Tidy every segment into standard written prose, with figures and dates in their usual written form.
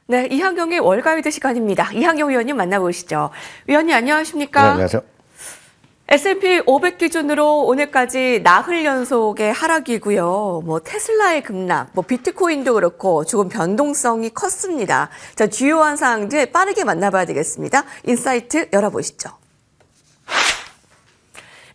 네, 이항경의 월가이드 시간입니다. 이항경 위원님 만나보시죠. 위원님 안녕하십니까? 네, 안녕하세요. S&P 500 기준으로 오늘까지 나흘 연속의 하락이고요. 테슬라의 급락, 비트코인도 그렇고 조금 변동성이 컸습니다. 자, 주요한 사항들 빠르게 만나봐야 되겠습니다. 인사이트 열어보시죠.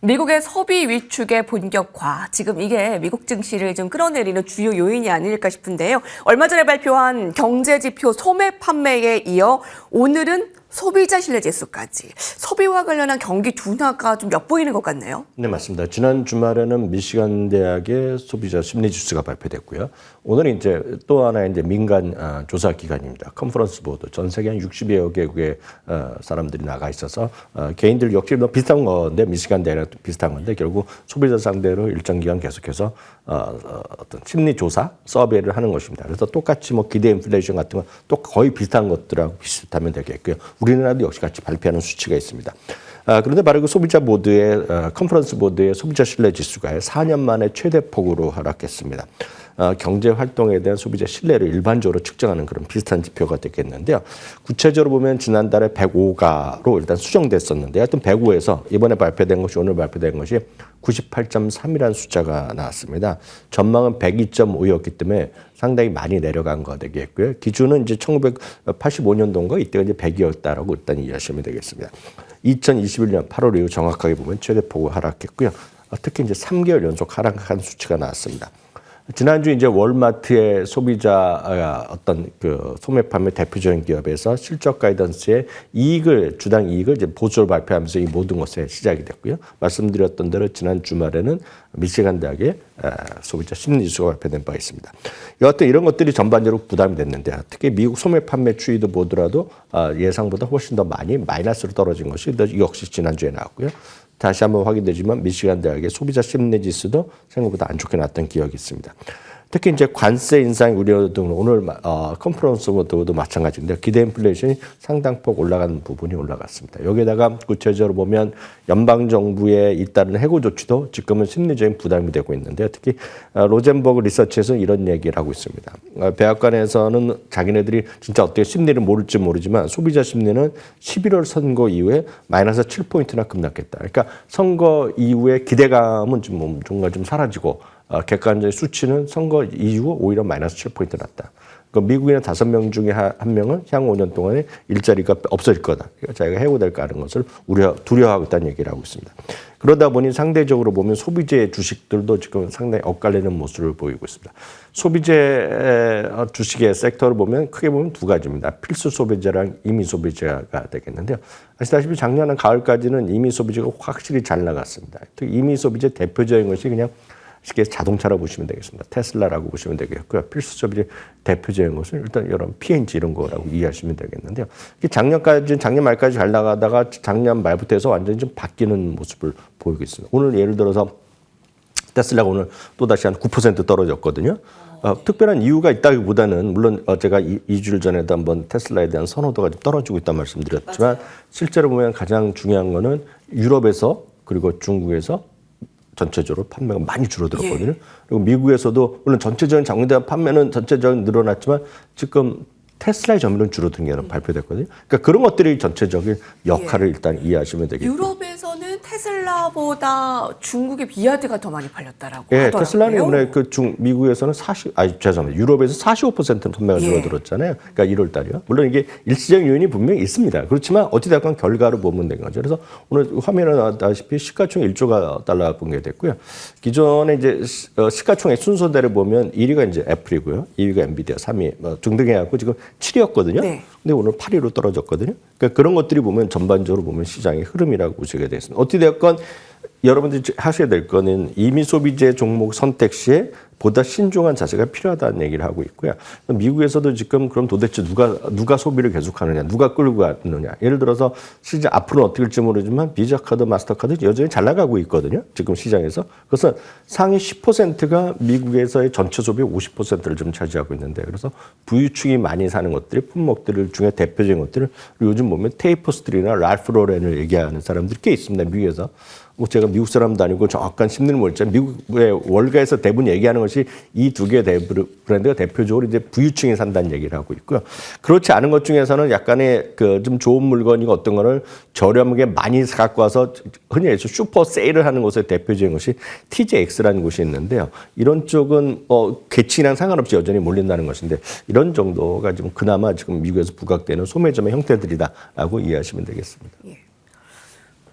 미국의 소비 위축의 본격화, 지금 이게 미국 증시를 좀 끌어내리는 주요 요인이 아닐까 싶은데요. 얼마 전에 발표한 경제지표 소매 판매에 이어 오늘은 소비자 신뢰지수까지 소비와 관련한 경기 둔화가 좀 엿보이는 것 같네요. 네, 맞습니다. 지난 주말에는 미시간 대학의 소비자 심리 지수가 발표됐고요. 오늘은 이제 또 하나의 이제 민간 조사 기관입니다. 컨퍼런스 보드. 전 세계 한 60여 개국의 사람들이 나가 있어서 개인들 역시 비슷한 건데 미시간 대학이랑 비슷한 건데 결국 소비자 상대로 일정 기간 계속해서 어떤 심리 조사 서베이를 하는 것입니다. 그래서 똑같이 기대 인플레이션 같은 거 또 거의 비슷한 것들하고 비슷하면 되겠고요. 우리나라도 역시 같이 발표하는 수치가 있습니다. 그런데 바로 그 소비자 보드의 컨퍼런스 보드의 소비자 신뢰 지수가 4년 만에 최대 폭으로 하락했습니다. 경제 활동에 대한 소비자 신뢰를 일반적으로 측정하는 그런 비슷한 지표가 되겠는데요. 구체적으로 보면 지난달에 105가로 일단 수정됐었는데 하여튼 105에서 이번에 발표된 것이 오늘 발표된 것이 98.3이라는 숫자가 나왔습니다. 전망은 102.5였기 때문에 상당히 많이 내려간 거 되겠고요. 기준은 이제 1985년도인가 이때가 이제 100이었다라고 일단 이해하시면 되겠습니다. 2021년 8월 이후 정확하게 보면 최대폭으로 하락했고요. 특히 이제 3개월 연속 하락한 수치가 나왔습니다. 지난주 이제 월마트의 소비자 어떤 그 소매 판매 대표적인 기업에서 실적 가이던스의 주당 이익을 이제 보수로 발표하면서 이 모든 것에 시작이 됐고요. 말씀드렸던 대로 지난 주말에는 미시간 대학의 소비자 심리 지수가 발표된 바 있습니다. 여하튼 이런 것들이 전반적으로 부담이 됐는데 특히 미국 소매 판매 추이도 보더라도 예상보다 훨씬 더 많이 마이너스로 떨어진 것이 역시 지난주에 나왔고요. 다시 한번 확인되지만 미시간 대학의 소비자 심리 지수도 생각보다 안 좋게 나왔던 기억이 있습니다. 특히 이제 관세 인상 우려 등 오늘 컨퍼런스 보드도 마찬가지인데 기대 인플레이션이 상당폭 올라간 부분이 올라갔습니다. 여기에다가 구체적으로 보면 연방 정부의 잇따른 해고 조치도 지금은 심리적인 부담이 되고 있는데 특히 로젠버그 리서치에서 이런 얘기를 하고 있습니다. 백악관에서는 자기네들이 진짜 어떻게 심리를 모를지 모르지만 소비자 심리는 11월 선거 이후에 마이너스 7포인트나 급락했다. 그러니까 선거 이후에 기대감은 좀 뭔가 좀 사라지고 객관적인 수치는 선거 이후 오히려 마이너스 7포인트 났다. 그러니까 미국인의 5명 중에 한 명은 향후 5년 동안에 일자리가 없어질 거다. 그러니까 자기가 해고될까 하는 것을 두려워하고 있다는 얘기를 하고 있습니다. 그러다 보니 상대적으로 보면 소비재 주식들도 지금 상당히 엇갈리는 모습을 보이고 있습니다. 소비재 주식의 섹터를 보면 크게 보면 두 가지입니다. 필수 소비재랑 임의 소비재가 되겠는데요. 아시다시피 작년 가을까지는 임의 소비재가 확실히 잘 나갔습니다. 특히 임의 소비재 대표적인 것이 그냥 쉽게 자동차라고 보시면 되겠습니다. 테슬라라고 보시면 되겠고요. 필수 소비재 대표적인 것은 일단 이런 P&G 이런 거라고 이해하시면 되겠는데요. 작년 말까지 잘 나가다가 작년 말부터 해서 완전히 좀 바뀌는 모습을 보이고 있습니다. 오늘 예를 들어서 테슬라가 오늘 또다시 한 9% 떨어졌거든요. 특별한 이유가 있다기보다는 물론 제가 2주일 전에도 한번 테슬라에 대한 선호도가 좀 떨어지고 있다는 말씀드렸지만 맞아요. 실제로 보면 가장 중요한 거는 유럽에서 그리고 중국에서 전체적으로 판매가 많이 줄어들었거든요. 그리고 미국에서도 물론 전체적인 장기대한 판매는 전체적으로 늘어났지만 지금 테슬라의 점유율은 줄어든 게 발표됐거든요. 그러니까 그런 것들이 전체적인 역할을 일단 이해하시면 되겠고요. 유럽에서는 테슬라보다 중국의 비아드가 더 많이 팔렸다라고 하더라고요. 테슬라는 이번에 미국에서는 죄송합니다. 유럽에서 45% 판매가 줄어들었잖아요. 그러니까 1월 달이요. 물론 이게 일시적인 요인이 분명히 있습니다. 그렇지만 어찌됐건 결과를 보면 된 거죠. 그래서 오늘 화면에 나왔다시피 시가총 1조 달러 공개됐고요. 기존에 이제 시가총의 순서대로 보면 1위가 이제 애플이고요. 2위가 엔비디아, 3위 등등해갖고 지금 7위였거든요. 네. 근데 오늘 8위로 떨어졌거든요. 그러니까 그런 것들이 보면 전반적으로 보면 시장의 흐름이라고 보시게 되겠습니다. 어찌되었건 여러분들이 하셔야 될 거는 임의 소비재 종목 선택 시에 보다 신중한 자세가 필요하다는 얘기를 하고 있고요. 미국에서도 지금 그럼 도대체 누가 소비를 계속하느냐, 누가 끌고 가느냐. 예를 들어서 시장 앞으로는 어떻게 될지 모르지만 비자 카드, 마스터카드 여전히 잘 나가고 있거든요. 지금 시장에서. 그래서 상위 10%가 미국에서의 전체 소비의 50%를 좀 차지하고 있는데 그래서 부유층이 많이 사는 것들이 품목들 중에 대표적인 것들을 요즘 보면 테이퍼스트리나 랄프 로렌을 얘기하는 사람들이 꽤 있습니다. 미국에서. 뭐 제가 미국 사람도 아니고 정확한 심리를 모르지만 미국의 월가에서 대부분 얘기하는 것이 이 두 개의 브랜드가 대표적으로 이제 부유층이 산다는 얘기를 하고 있고요. 그렇지 않은 것 중에서는 약간의 그 좀 좋은 물건이고 어떤 거를 저렴하게 많이 갖고 와서 흔히 해서 슈퍼 세일을 하는 곳의 대표적인 것이 TJX라는 곳이 있는데요. 이런 쪽은 계층이랑 상관없이 여전히 몰린다는 것인데 이런 정도가 좀 그나마 지금 미국에서 부각되는 소매점의 형태들이다라고 이해하시면 되겠습니다. 예.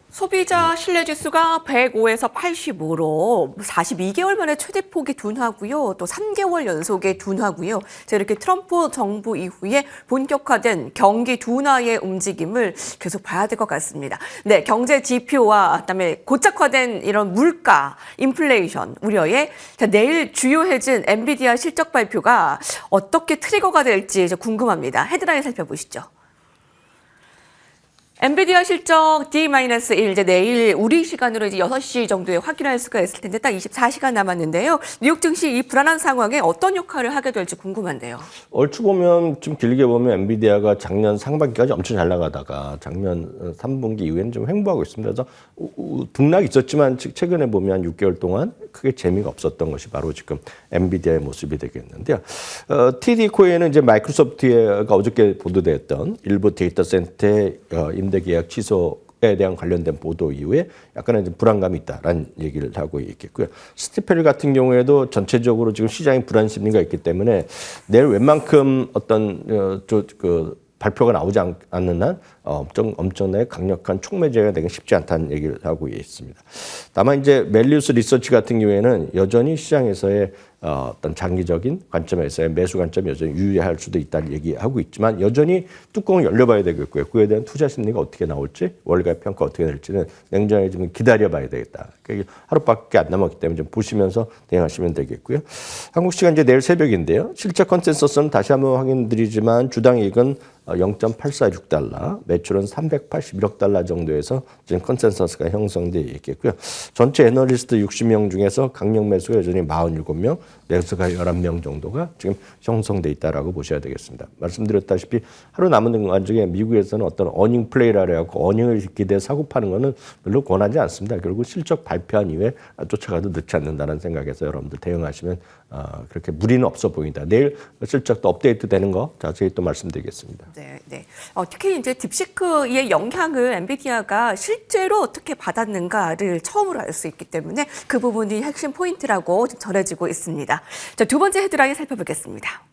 소비자 신뢰지수가 105에서 85로 42개월 만에 최대폭의 둔화고요. 또 3개월 연속의 둔화고요. 자, 이렇게 트럼프 정부 이후에 본격화된 경기 둔화의 움직임을 계속 봐야 될 것 같습니다. 네, 경제 지표와 그다음에 고착화된 이런 물가, 인플레이션 우려에 자, 내일 주요해진 엔비디아 실적 발표가 어떻게 트리거가 될지 궁금합니다. 헤드라인 살펴보시죠. 엔비디아 실적 D-1 이제 내일 우리 시간으로 이제 6시 정도에 확인할 수가 있을 텐데 딱 24시간 남았는데요. 뉴욕 증시 이 불안한 상황에 어떤 역할을 하게 될지 궁금한데요. 얼추 보면 좀 길게 보면 엔비디아가 작년 상반기까지 엄청 잘 나가다가 작년 3분기 이후에는 좀 횡보하고 있습니다. 그래서 등락이 있었지만 최근에 보면 한 6개월 동안 크게 재미가 없었던 것이 바로 지금 엔비디아의 모습이 되겠는데요. TD 코인은 이제 마이크로소프트가 어저께 보도됐던 일부 데이터 센터의 임대 계약 취소에 대한 관련된 보도 이후에 약간의 불안감이 있다라는 얘기를 하고 있겠고요. 스티펠 같은 경우에도 전체적으로 지금 시장에 불안 심리가 있기 때문에 내일 웬만큼 어떤 발표가 나오지 않는 한 엄청나게 강력한 촉매제가 되기 쉽지 않다는 얘기를 하고 있습니다. 다만 이제 멜리우스 리서치 같은 경우에는 여전히 시장에서의 어떤 장기적인 관점에서의 매수 관점이 여전히 유의할 수도 있다는 얘기하고 있지만 여전히 뚜껑을 열려봐야 되겠고요. 그에 대한 투자 심리가 어떻게 나올지 월가의 평가 어떻게 될지는 냉정하게 좀 기다려봐야 되겠다. 그러니까 하루밖에 안 남았기 때문에 좀 보시면서 대응하시면 되겠고요. 한국 시간 이제 내일 새벽인데요. 실적 컨센서스는 다시 한번 확인드리지만 주당 이익은 0.846달러, 매출은 381억 달러 정도에서 지금 컨센서스가 형성되어 있겠고요. 전체 애널리스트 60명 중에서 강력 매수가 여전히 47명, 매수가 11명 정도가 지금 형성되어 있다라고 보셔야 되겠습니다. 말씀드렸다시피 하루 남은 동안 중에 미국에서는 어떤 어닝 플레이라 해갖고 어닝을 기대해 사고 파는 거는 별로 권하지 않습니다. 결국 실적 발표한 이후에 쫓아가도 늦지 않는다는 생각에서 여러분들 대응하시면 그렇게 무리는 없어 보인다. 내일 실적도 업데이트 되는 거 자세히 또 말씀드리겠습니다. 네, 네. 특히 이제 딥시크의 영향을 엔비디아가 실제로 어떻게 받았는가를 처음으로 알 수 있기 때문에 그 부분이 핵심 포인트라고 전해지고 있습니다. 자, 두 번째 헤드라인 살펴보겠습니다.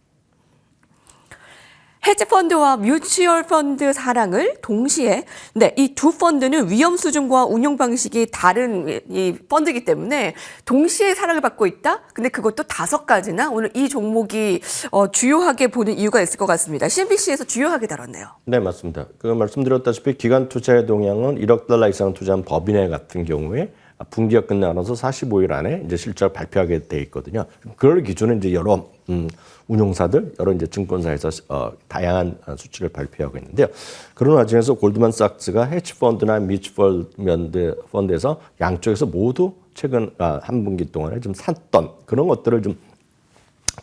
헤지펀드와 뮤추얼 펀드 사랑을 동시에 이 두 펀드는 위험 수준과 운용 방식이 다른 이 펀드이기 때문에 동시에 사랑을 받고 있다. 근데 그것도 5가지나 오늘 이 종목이 주요하게 보는 이유가 있을 것 같습니다. CNBC에서 주요하게 다뤘네요. 네, 맞습니다. 말씀드렸다시피 기관 투자의 동향은 1억 달러 이상 투자한 법인회 같은 경우에 분기가 끝나서 45일 안에 이제 실적을 발표하게 돼 있거든요. 그걸 기준으로 이제 여러 운용사들, 여러 이제 증권사에서 다양한 수치를 발표하고 있는데요. 그런 와중에서 골드만삭스가 헤지펀드나 뮤추얼 펀드에서 양쪽에서 모두 최근 한 분기 동안에 좀 샀던 그런 것들을 좀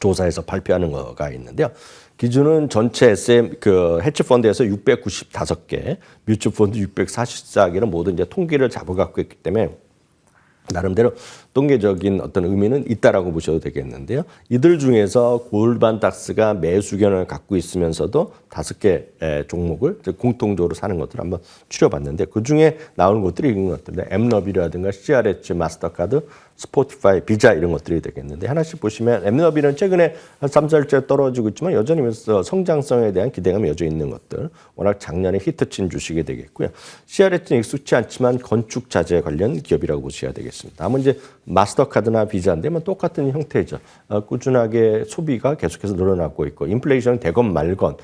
조사해서 발표하는 거가 있는데요. 기준은 전체 헤지펀드에서 695개, 뮤추얼 펀드 644개는 모두 이제 통계를 잡아갖고 있기 때문에 나름대로 통계적인 어떤 의미는 있다라고 보셔도 되겠는데요. 이들 중에서 골드만삭스가 매수 견을 갖고 있으면서도 5개 종목을 공통적으로 사는 것들을 한번 추려봤는데 그 중에 나오는 것들이 이런 것들인데 엠너비라든가 CRH, 마스터카드, 스포티파이, 비자 이런 것들이 되겠는데 하나씩 보시면 엠너비는 최근에 한 3, 4일째 떨어지고 있지만 여전히 성장성에 대한 기대감이 여전히 있는 것들. 워낙 작년에 히트친 주식이 되겠고요. CRH는 익숙치 않지만 건축 자재 관련 기업이라고 보셔야 되겠습니다. 다음은 이제 마스터카드나 비자인데 똑같은 형태죠. 꾸준하게 소비가 계속해서 늘어나고 있고 인플레이션이 되건 말건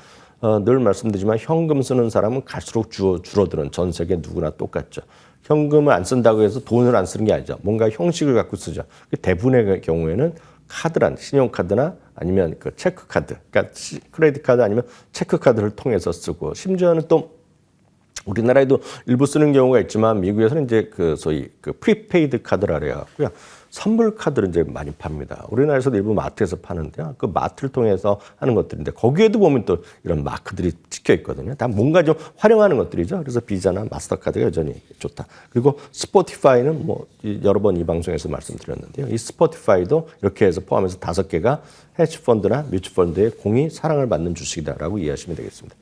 늘 말씀드리지만 현금 쓰는 사람은 갈수록 줄어드는 전 세계 누구나 똑같죠. 현금을 안 쓴다고 해서 돈을 안 쓰는 게 아니죠. 뭔가 형식을 갖고 쓰죠. 대부분의 경우에는 카드란 신용카드나 아니면 그 체크카드, 그러니까 크레딧 카드 아니면 체크카드를 통해서 쓰고 심지어는 또 우리나라에도 일부 쓰는 경우가 있지만 미국에서는 이제 그 소위 그 프리페이드 카드라 그래갖고요. 선물 카드를 이제 많이 팝니다. 우리나라에서도 일부 마트에서 파는데요. 그 마트를 통해서 하는 것들인데 거기에도 보면 또 이런 마크들이 찍혀 있거든요. 다 뭔가 좀 활용하는 것들이죠. 그래서 비자나 마스터카드가 여전히 좋다. 그리고 스포티파이는 뭐 여러 번 이 방송에서 말씀드렸는데요. 이 스포티파이도 이렇게 해서 포함해서 5개가 헤지펀드나 뮤추펀드의 공이 사랑을 받는 주식이다라고 이해하시면 되겠습니다.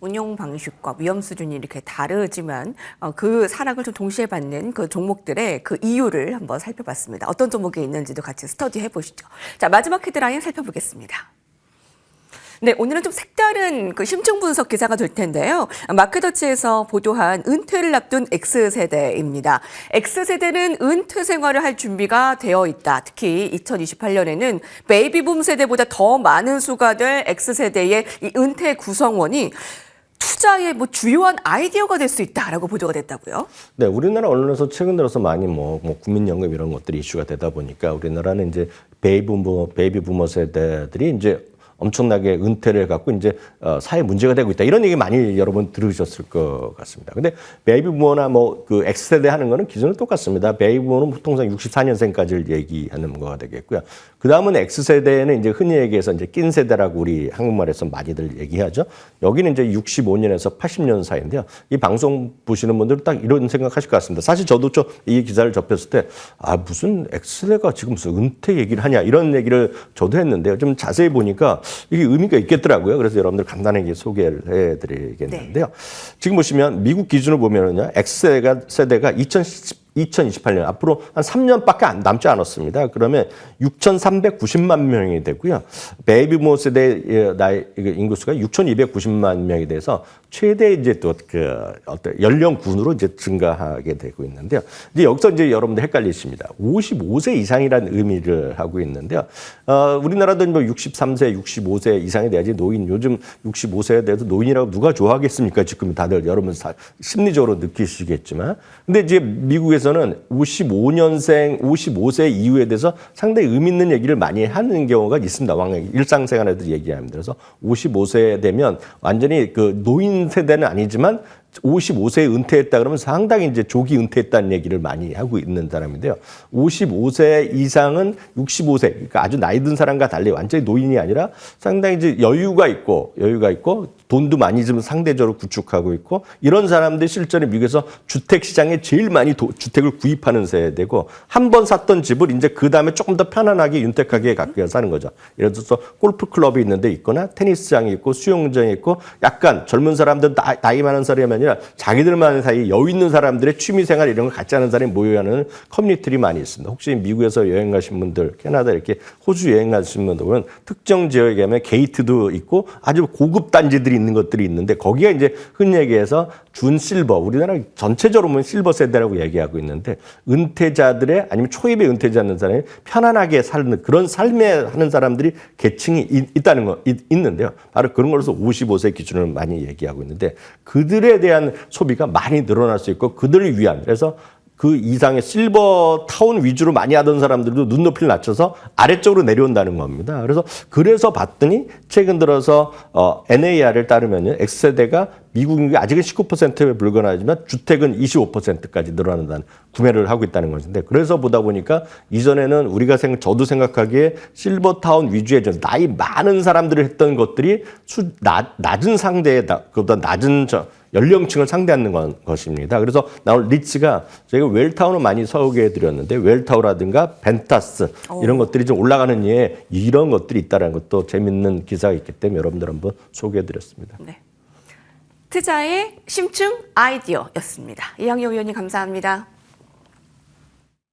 운용 방식과 위험 수준이 이렇게 다르지만 그 사랑을 좀 동시에 받는 그 종목들의 그 이유를 한번 살펴봤습니다. 어떤 종목이 있는지도 같이 스터디해 보시죠. 자, 마지막 헤드라인 살펴보겠습니다. 네, 오늘은 좀 색다른 그 심층 분석 기사가 될 텐데요. 마크더치에서 보도한 은퇴를 앞둔 X세대입니다. X세대는 은퇴 생활을 할 준비가 되어 있다. 특히 2028년에는 베이비붐 세대보다 더 많은 수가 될 X세대의 이 은퇴 구성원이 투자의 뭐 주요한 아이디어가 될 수 있다라고 보도가 됐다고요? 네, 우리나라 언론에서 최근 들어서 많이 뭐 국민연금 이런 것들이 이슈가 되다 보니까 우리나라는 이제 베이비부머 세대들이 이제 엄청나게 은퇴를 갖고 이제 사회 문제가 되고 있다. 이런 얘기 많이 여러분 들으셨을 것 같습니다. 근데 베이비부머나 뭐 그 X세대 하는 거는 기준은 똑같습니다. 베이비부머는 통상 64년생까지를 얘기하는 거가 되겠고요. 그 다음은 X세대는 이제 흔히 얘기해서 이제 낀 세대라고 우리 한국말에서 많이들 얘기하죠. 여기는 이제 65년에서 80년 사이인데요. 이 방송 보시는 분들은 딱 이런 생각하실 것 같습니다. 사실 저도 이 기사를 접했을 때 무슨 X세대가 지금 무슨 은퇴 얘기를 하냐 이런 얘기를 저도 했는데요. 좀 자세히 보니까 이게 의미가 있겠더라고요. 그래서 여러분들 간단하게 소개를 해드리겠는데요. 지금 보시면 미국 기준으로 보면은요, X세대가 2028년 앞으로 한 3년밖에 남지 않았습니다. 그러면 6,390만 명이 되고요. 베이비부머 세대 나이 인구수가 6,290만 명이 돼서 최대 이제 또 그 어떤 연령군으로 이제 증가하게 되고 있는데요. 이제 여기서 이제 여러분들 헷갈리십니다. 55세 이상이라는 의미를 하고 있는데요. 우리나라도 뭐 63세, 65세 이상이 돼야지 노인, 요즘 65세에 대해서 노인이라고 누가 좋아하겠습니까? 지금 다들 여러분 심리적으로 느끼시겠지만. 근데 이제 미국에서는 55년생, 55세 이후에 대해서 상당히 의미 있는 얘기를 많이 하는 경우가 있습니다. 일상생활에도 얘기합니다. 그래서 55세 되면 완전히 그 노인 세대는 아니지만 55세에 은퇴했다 그러면 상당히 이제 조기 은퇴했다는 얘기를 많이 하고 있는 사람인데요. 55세 이상은 65세, 그러니까 아주 나이 든 사람과 달리 완전히 노인이 아니라 상당히 이제 여유가 있고 돈도 많이 좀 상대적으로 구축하고 있고 이런 사람들이 실제로 미국에서 주택 시장에 제일 많이 주택을 구입하는 세대고 한 번 샀던 집을 이제 그 다음에 조금 더 편안하게 윤택하게 갖고 사는 거죠. 예를 들어서 골프 클럽이 있는 데 있거나 테니스장이 있고 수영장이 있고 약간 젊은 사람들 나이 많은 사람이 아니라 자기들만 사이 여유 있는 사람들의 취미생활 이런 걸 같이 하는 사람이 모여 하는 커뮤니티들이 많이 있습니다. 혹시 미국에서 여행 가신 분들, 캐나다 이렇게 호주 여행 가신 분들은 특정 지역에 가면 게이트도 있고 아주 고급 단지들이 있는 것들이 있는데 거기가 이제 흔히 얘기해서 준실버, 우리나라 전체적으로 보면 실버 세대라고 얘기하고 있는데 은퇴자들의 아니면 초입의 은퇴자는 사람이 편안하게 사는 그런 삶에 하는 사람들이 계층이 있다는 거 있는데요. 바로 그런 걸로서 55세 기준을 많이 얘기하고 있는데 그들에 대한 소비가 많이 늘어날 수 있고 그들을 위한 그래서 그 이상의 실버 타운 위주로 많이 하던 사람들도 눈높이를 낮춰서 아래쪽으로 내려온다는 겁니다. 그래서 봤더니 최근 들어서 NAR을 따르면요. X세대가 미국 인구의 아직은 19%에 불과하지만 주택은 25%까지 늘어난다는 구매를 하고 있다는 것인데 그래서 보다 보니까 이전에는 저도 생각하기에 실버타운 위주의 나이 많은 사람들이 했던 것들이 낮은 상대에 그보다 낮은 연령층을 상대하는 것입니다. 그래서 나올 리츠가 저희가 웰타운을 많이 소개해드렸는데 웰타우라든가 벤타스 이런 것들이 좀 올라가는 이에 이런 것들이 있다는 것도 재밌는 기사가 있기 때문에 여러분들 한번 소개해드렸습니다. 네. 투자의 심층 아이디어였습니다. 이항희 의원님 감사합니다.